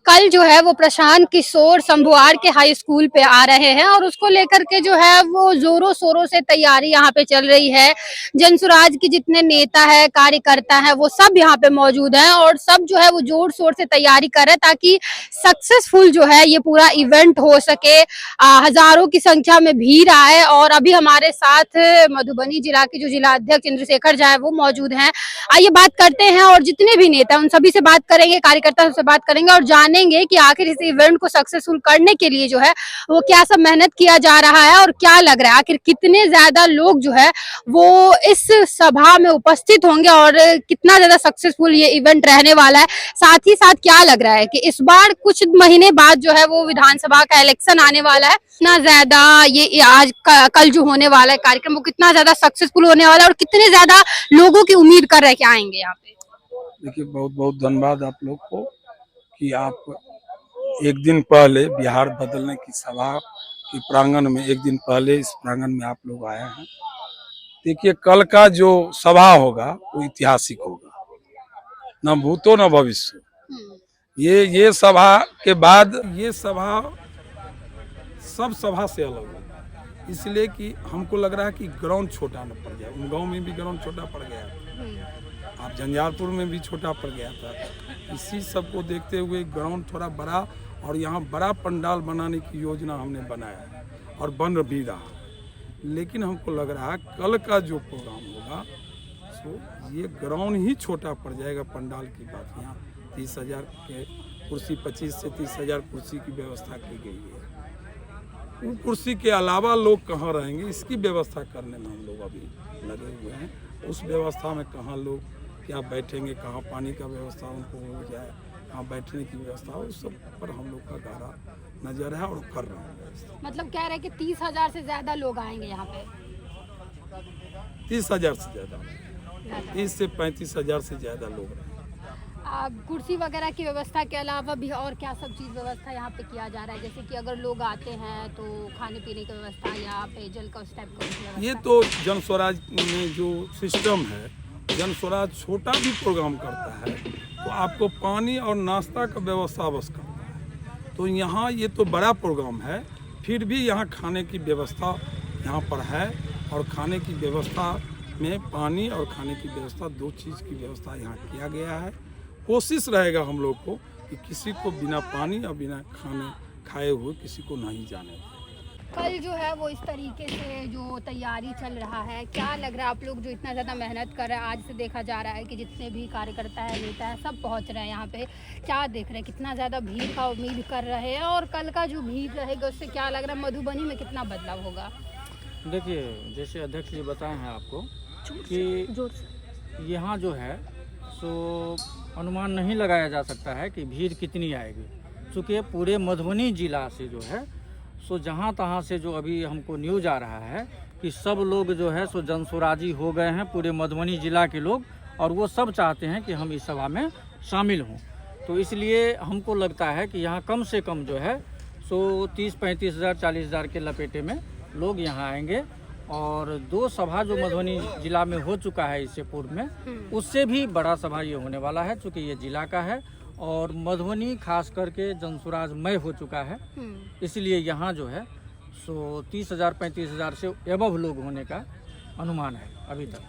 कल जो है वो प्रशांत किशोर संभुआर के हाई स्कूल पे आ रहे हैं और उसको लेकर के जो है वो जोरों शोरों से तैयारी यहाँ पे चल रही है। जनसुराज के जितने नेता है, कार्यकर्ता है, वो सब यहाँ पे मौजूद हैं और सब जो है वो जोर शोर से तैयारी कर रहे हैं ताकि सक्सेसफुल जो है ये पूरा इवेंट हो सके। हजारों की संख्या में भीड़ आए और अभी हमारे साथ मधुबनी जिला के जो जिला अध्यक्ष चंद्रशेखर झा है वो मौजूद हैं। आइए बात करते हैं और जितने भी नेता उन सभी से बात करेंगे, कार्यकर्ता से बात करेंगे और जानेंगे कि आखिर इस इवेंट को सक्सेसफुल करने के लिए जो है वो क्या सब मेहनत किया जा रहा है और क्या लग रहा है आखिर कितने ज्यादा लोग जो है वो इस सभा में उपस्थित होंगे और कितना ज्यादा सक्सेसफुल ये इवेंट रहने वाला है। साथ ही साथ क्या लग रहा है कि इस बार कुछ महीने बाद जो है वो विधानसभा का इलेक्शन आने वाला है, कितना ज्यादा ये आज कल जो होने वाला है कार्यक्रम वो कितना ज्यादा सक्सेसफुल होने वाला है और कितने ज्यादा लोगों की उम्मीद कर रहे हैं कि आएंगे यहाँ पे। देखिए, बहुत बहुत धन्यवाद आप लोग को कि आप एक दिन पहले बिहार बदलने की सभा की प्रांगण में एक दिन पहले इस प्रांगण में आप लोग आए हैं। देखिए, कल का जो सभा होगा वो ऐतिहासिक होगा, न भूतो न भविष्य। ये सभा के बाद ये सभा सब सभा से अलग होगा, इसलिए कि हमको लग रहा है कि ग्राउंड छोटा न पड़ जाए। उन गाँव में भी ग्राउंड छोटा पड़ गया, आप झंझारपुर में भी छोटा पड़ गया था। इसी सब को देखते हुए ग्राउंड थोड़ा बड़ा और यहाँ बड़ा पंडाल बनाने की योजना हमने बनाया और बन भी रहा। लेकिन हमको लग रहा है कल का जो प्रोग्राम होगा सो ये ग्राउंड ही छोटा पड़ जाएगा। पंडाल की बात, यहाँ 30,000 के कुर्सी, 25 से 30,000 कुर्सी की व्यवस्था की गई है। उन कुर्सी के अलावा लोग कहाँ रहेंगे, इसकी व्यवस्था करने में हम लोग अभी लगे हुए हैं। उस व्यवस्था में कहाँ लोग क्या बैठेंगे, कहाँ पानी का व्यवस्था उनको हो जाए, कहाँ बैठने की व्यवस्था हो, उस सब पर हम लोग का गहरा नजर है और कर रहे हैं। मतलब कह रहे हैं कि 30,000 से ज्यादा लोग आएंगे यहाँ पे। 30,000 से ज्यादा, 30 से 35,000 से ज्यादा लोग रहेंगे। कुर्सी वगैरह की व्यवस्था के अलावा भी और क्या सब चीज व्यवस्था यहाँ पे किया जा रहा है, जैसे कि अगर लोग आते हैं तो खाने पीने की व्यवस्था या पेयजल का उस टाइप का? ये तो जन स्वराज में जो सिस्टम है, जन स्वराज छोटा भी प्रोग्राम करता है तो आपको पानी और नाश्ता का व्यवस्था अवश्य करता है। तो यहाँ ये तो बड़ा प्रोग्राम है, फिर भी यहाँ खाने की व्यवस्था यहाँ पर है और खाने की व्यवस्था में पानी और खाने की व्यवस्था, दो चीज़ की व्यवस्था यहाँ किया गया है। कोशिश रहेगा हम लोग को कि किसी को बिना पानी और बिना खाने खाए हुए किसी को नहीं जाने दें। कल जो है वो इस तरीके से जो तैयारी चल रहा है, क्या लग रहा है आप लोग जो इतना ज़्यादा मेहनत कर रहे हैं, आज से देखा जा रहा है कि जितने भी कार्यकर्ता है, नेता है, सब पहुंच रहे हैं यहाँ पे, क्या देख रहे हैं कितना ज़्यादा भीड़ का उम्मीद कर रहे हैं और कल का जो भीड़ रहेगा उससे क्या लग रहा है मधुबनी में कितना बदलाव होगा? देखिए, जैसे अध्यक्ष जी बताए हैं आपको कि यहाँ जो है सो अनुमान नहीं लगाया जा सकता है कि भीड़ कितनी आएगी, चूँकि पूरे मधुबनी जिला से जो है सो जहाँ तहाँ से जो अभी हमको न्यूज़ आ रहा है कि सब लोग जो है सो जनसुराजी हो गए हैं, पूरे मधुबनी जिला के लोग, और वो सब चाहते हैं कि हम इस सभा में शामिल हों। तो इसलिए हमको लगता है कि यहाँ कम से कम जो है सो 30-35 हज़ार 40 हज़ार के लपेटे में लोग यहाँ आएंगे। और दो सभा जो मधुबनी जिला में हो चुका है इससे पूर्व में, उससे भी बड़ा सभा ये होने वाला है, चूँकि ये जिला का है और मधुबनी खास करके जनसुराजमय हो चुका है। इसलिए यहाँ जो है सो 30,000 35 हज़ार से एबव लोग होने का अनुमान है अभी तक।